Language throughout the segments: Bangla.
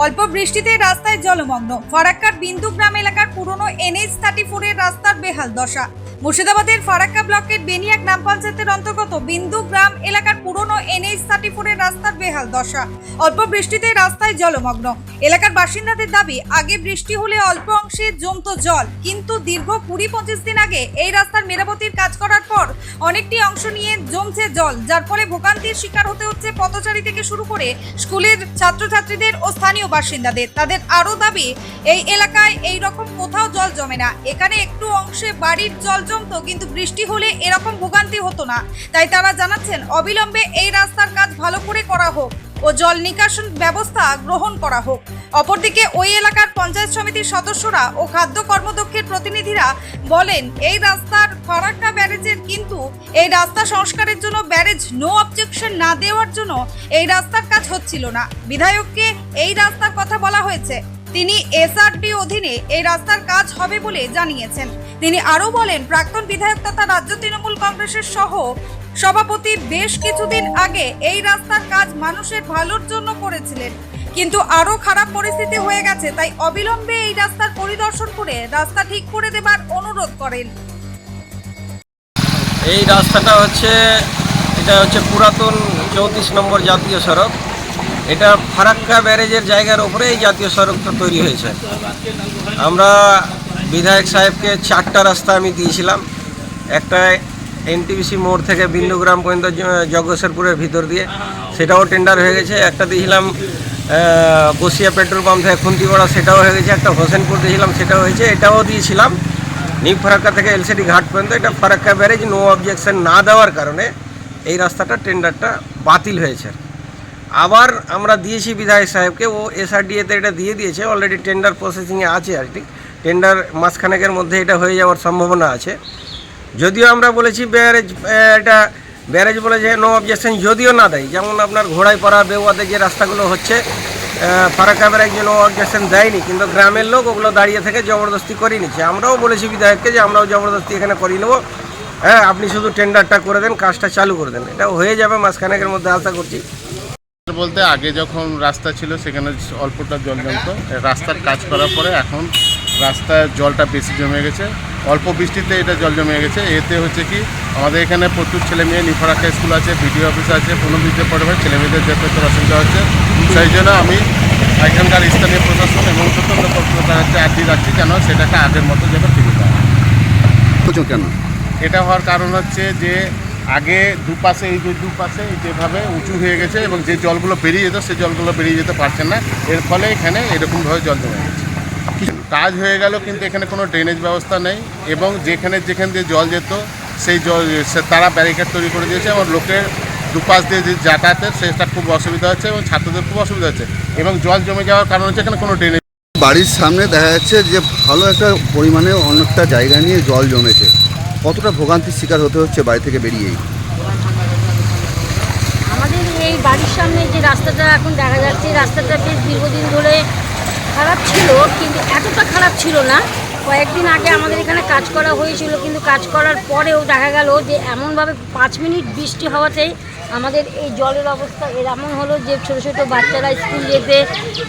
অল্প বৃষ্টিতে রাস্তায় জলমগ্ন। ফারাক্কার বিন্দুগ্রাম এলাকার পুরনো NH-34 এর রাস্তার বেহাল দশা। মুর্শিদাবাদের ফারাক্কা ব্লকের বেনিয়া গ্রাম পঞ্চায়েতের অন্তর্গত বিন্দুগ্রাম এলাকার পুরনো NH-34 এর রাস্তার বেহাল দশা। অল্প বৃষ্টিতে রাস্তায় জলমগ্ন। এলাকার বাসিন্দাদের দাবি, আগে বৃষ্টি হলে অল্প অংশে জমতো জল, কিন্তু দীর্ঘ 20-25 দিন আগে এই রাস্তার মেরামতির কাজ করার পর অনেকটি অংশ নিয়ে জমছে জল, যার ফলে ভোগান্তির শিকার হতে হচ্ছে পথচারী থেকে শুরু করে স্কুলের ছাত্রছাত্রীদের ও স্থানীয় বাসিন্দাদের। তাদের আরও দাবি, এই এলাকায় এই রকম কোথাও জল জমে না। এখানে একটু অংশে বাড়ির জল জমতো, কিন্তু বৃষ্টি হলে এরকম ভোগান্তি হতো না। তাই তারা জানাচ্ছেন, অবিলম্বে এই রাস্তার কাজ ভালো করে করা হোক ও জল নিকাশন ব্যবস্থা গ্রহণ করা হোক। অপরদিকে ওই এলাকার পঞ্চায়েত সমিতির সদস্যরা ও খাদ্য কর্মদক্ষের প্রতিনিধিরা বলেন, এই রাস্তার ফারাক্কা ব্যারেজের, কিন্তু এই রাস্তা সংস্কারের জন্য ব্যারেজ নো অবজেকশন না দেওয়ার জন্য এই রাস্তার কাজ হচ্ছিল না। বিধায়ককে এই রাস্তার কথা বলা হয়েছে, তিনি SRD অধীনে এই রাস্তার কাজ হবে বলে জানিয়েছেন। তিনি আরও বলেন, প্রাক্তন বিধায়ক তথা রাজ্য তৃণমূল কংগ্রেসের সহ সভাপতি বেশ কিছুদিন আগে এই রাস্তার কাজ মানুষের ভালোর জন্য করেছিলেন, কিন্তু আরো খারাপ পরিস্থিতি হয়ে গেছে। তাই অবিলম্বে এই রাস্তার পরিদর্শন করে রাস্তা ঠিক করে দেবার অনুরোধ করেন। এই রাস্তাটা এটা হচ্ছে পুরাতন 34 নম্বর জাতীয় সড়ক। এটা ফারাক্কা ব্যারেজের জায়গার উপরে এই জাতীয় সড়কটা তৈরি হয়েছে। আমরা বিধায়ক সাহেবকে 4টা রাস্তা আমি দিয়েছিলাম। একটা NTPC মোড় থেকে বিন্দুগ্রাম পর্যন্ত জগেশ্বরপুরের ভিতর দিয়ে, সেটাও টেন্ডার হয়ে গেছে। একটা দিয়েছিলাম বসিয়া পেট্রোল পাম্প থেকে খুন্তিপাড়া, সেটাও হয়ে গেছে। একটা হোসেনপুর দিয়েছিলাম, সেটাও হয়েছে। এটাও দিয়েছিলাম নিউ ফারাক্কা থেকে LCD ঘাট পর্যন্ত। এটা ফারাক্কা ব্যারেজ নো অবজেকশন না দেওয়ার কারণে এই রাস্তাটা টেন্ডারটা বাতিল হয়েছে। আবার আমরা দিয়েছি বিধায়ক সাহেবকে, ও SRDA-তে এটা দিয়ে দিয়েছে। অলরেডি টেন্ডার প্রসেসিংয়ে আছে। আর কি টেন্ডার মাসখানেকের মধ্যে এটা হয়ে যাওয়ার সম্ভাবনা আছে। যদিও আমরা বলেছি ব্যারেজ বলেছে নো অবজেকশন যদিও না দেয়, যেমন আপনার ঘোড়াইপাড়া বেওয়াতে যে রাস্তাগুলো হচ্ছে, ফারাক্কা ব্যারেজ নো অবজেকশন দেয়নি, কিন্তু গ্রামের লোক ওগুলো দাঁড়িয়ে থেকে জবরদস্তি করে নিচ্ছে। আমরাও বলেছি বিধায়ককে যে আমরাও জবরদস্তি এখানে করিয়ে নেবো, আপনি শুধু টেন্ডারটা করে দেন, কাজটা চালু করে দেন। এটা হয়ে যাবে মাসখানেকের মধ্যে, আশা করছি। বলতে আগে যখন রাস্তা ছিল সেখানে অল্পটা জল জমতো। রাস্তার কাজ করার পরে এখন রাস্তায় জলটা বেশি জমে গেছে। অল্প বৃষ্টিতে এটা জল জমে গেছে। এতে হচ্ছে কি, আমাদের এখানে প্রচুর ছেলে মেয়ে, নিউ ফারাক্কা স্কুল আছে, BDO অফিস আছে, পুনর্বিদ্যা পড়ে ছেলে মেয়েদের যাতায়াতে অসুবিধা হচ্ছে। সেই জন্য আমি এখানকার স্থানীয় প্রশাসন এবং স্বতন্ত্র কর্মকর্তার কাছে আর্জি রাখছি যেন সেটাকে আগের মতো যেন ফিরে দেওয়া হয়। কেন এটা হওয়ার কারণ হচ্ছে যে আগে দুপাশে যেভাবে উঁচু হয়ে গেছে এবং যে জলগুলো বেরিয়ে যেত সেই জলগুলো বেরিয়ে যেতে পারছে না। এর ফলে এখানে এরকমভাবে জল জমে গেছে। কাজ হয়ে গেল, কিন্তু এখানে কোনো ড্রেনেজ ব্যবস্থা নেই এবং যেখানে দিয়ে জল যেত সেই জল তারা ব্যারিকেড তৈরি করে দিয়েছে এবং লোকের দুপাশ দিয়ে যে যাতায়াতের সেটা খুব অসুবিধা হচ্ছে এবং ছাত্রদের খুব অসুবিধা হচ্ছে এবং জল জমে যাওয়ার কারণ হচ্ছে এখানে কোনো ড্রেনেজ। বাড়ির সামনে দেখা যাচ্ছে যে ভালো একটা পরিমাণে অনেকটা জায়গা নিয়ে জল জমেছে। কতটা ভোগান্তির শিকার হতে হচ্ছে বাড়ি থেকে বেরিয়েই? আমাদের এই বাড়ির সামনে যে রাস্তাটা এখন দেখা যাচ্ছে, রাস্তাটা বেশ দীর্ঘদিন ধরে খারাপ ছিল, কিন্তু এতটা খারাপ ছিল না। কয়েকদিন আগে আমাদের এখানে কাজ করা হয়েছিল, কিন্তু কাজ করার পরেও দেখা গেল যে এমনভাবে 5 মিনিট বৃষ্টি হওয়াতেই আমাদের এই জলের অবস্থা এমন হলো যে ছোটো ছোটো বাচ্চারা স্কুল যেতে,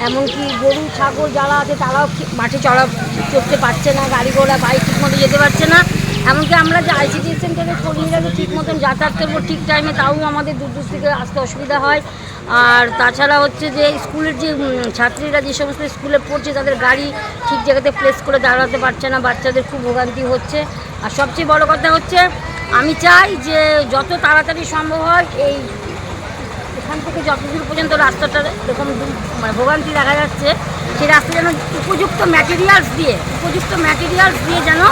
এমনকি গরু ছাগল যারা আছে তারাও মাঠে চড়তে পারছে না, গাড়ি ঘোড়া বাইক ঠিক মতো যেতে পারছে না। এমনকি আমরা যে ICDSM থেকে কর্মীরা ঠিক মতন যাতায়াত করবো ঠিক টাইমে, তাও আমাদের দূর থেকে আসতে অসুবিধা হয়। আর তাছাড়া হচ্ছে যে স্কুলের যে ছাত্রীরা যে সমস্ত স্কুলে পড়ছে তাদের গাড়ি ঠিক জায়গাতে প্লেস করে দাঁড়াতে পারছে না, বাচ্চাদের খুব ভোগান্তি হচ্ছে। আর সবচেয়ে বড় কথা হচ্ছে, আমি চাই যে যত তাড়াতাড়ি সম্ভব হয় এই এখান থেকে যতদূর পর্যন্ত রাস্তাটা এরকম ভোগান্তি দেখা যাচ্ছে, সেই রাস্তা যেন উপযুক্ত ম্যাটেরিয়ালস দিয়ে যেন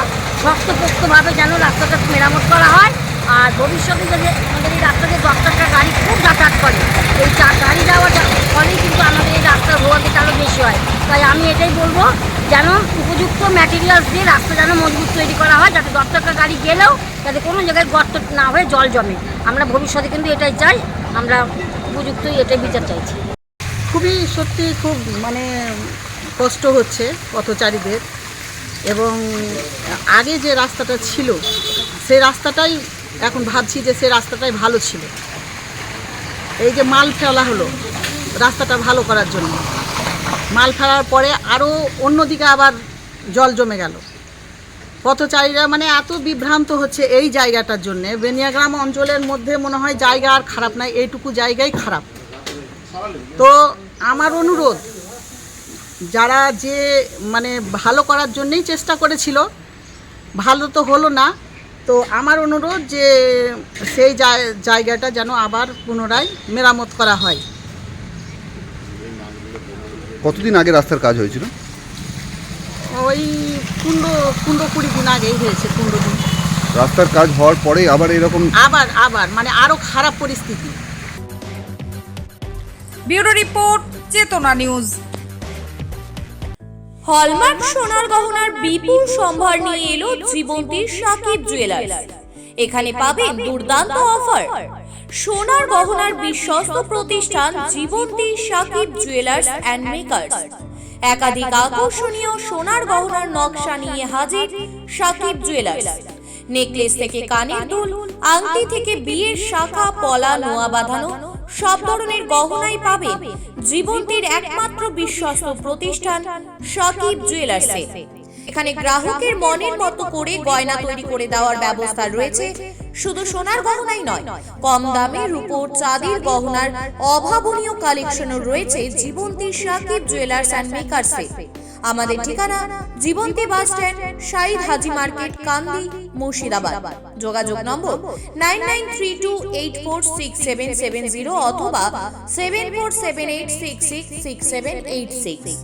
শক্তপোক্তভাবে যেন রাস্তাটা মেরামত করা হয়। আর ভবিষ্যতে যদি আমাদের এই রাস্তাতে 10টা গাড়ি খুব যাতায়াত করে, এই গাড়ি যাওয়ার ফলেই কিন্তু আমাদের এই রাস্তার ভোগান্তিটা আরও বেশি হয়। তাই আমি এটাই বলবো, যেন উপযুক্ত ম্যাটেরিয়ালস দিয়ে রাস্তা যেন মজবুত তৈরি করা হয়, যাতে 10টা গাড়ি গেলেও যাতে কোনো জায়গায় গর্ত না হয়ে জল জমে। আমরা ভবিষ্যতে কিন্তু এটাই চাই, আমরা উপযুক্তই এটাই বিচার চাইছি। সত্যি খুব কষ্ট হচ্ছে পথচারীদের, এবং আগে যে রাস্তাটা ছিল সেই রাস্তাটাই এখন ভাবছি যে সেই রাস্তাটাই ভালো ছিল। এই যে মাল ফেলা হলো রাস্তাটা ভালো করার জন্য, মাল ফেলার পরে আরও অন্যদিকে আবার জল জমে গেল। পথচারীরা মানে এত বিভ্রান্ত হচ্ছে এই জায়গাটার জন্যে। বেনিয়াগ্রাম অঞ্চলের মধ্যে মনে হয় জায়গা আর খারাপ নাই, এইটুকু জায়গাই খারাপ। তো আমার অনুরোধ, যারা যে মানে ভালো করার জন্যই চেষ্টা করেছিল, ভালো তো হলো না, তো আমার অনুরোধ যে সেই জায়গাটা যেন আবার পুনরায় মেরামত করা হয়। কতদিন আগে রাস্তার কাজ হয়েছিল? ওই 15-20 দিন আগেই হয়েছে, 15 দিন। রাস্তার কাজ হওয়ার পরে আবার এরকম আবার মানে আরও খারাপ পরিস্থিতি। ব্যুরো রিপোর্ট, চেতনা নিউজ। হলমার্ক সোনার গহনার বিপুল সম্ভার নিয়ে এলো জীবন্তীর সাকিব জুয়েলার্স। এখানে পাবেন দুর্দান্ত অফার। সোনার গহনার বিশ্বস্ত প্রতিষ্ঠান জীবন্তী সাকিব জুয়েলার্স অ্যান্ড মেকার্স। একাধিক আকর্ষণীয় সোনার গহনার নকশা নিয়ে হাজির সাকিব জুয়েলার্স। নেকলেস থেকে কানের দুল, আংটি থেকে বিয়ের শাখা, পলা, নোয়া বাঁধানো সব ধরনের গহনাই পাবেন জীবন্তীর একমাত্র বিশ্বস্ত প্রতিষ্ঠান সাকিব জুয়েলার্সে। এখানে গ্রাহকের মনের মতো করে গয়না তৈরি করে দেওয়ার ব্যবস্থা রয়েছে। শুধু সোনার গহনাই নয়, কম দামে রূপোর, চাঁদির গহনার অভাবনীয় কালেকশনও রয়েছে জীবন্তী সাকিব জুয়েলার্স অ্যান্ড মেকার্সে। আমাদের ঠিকানা জীবন্তী বাস স্ট্যান্ড, শাহিদ হাজি মার্কেট, কান্দি, মুর্শিদাবাদ। যোগাযোগ নম্বর 9932846770 অথবা 7478666786।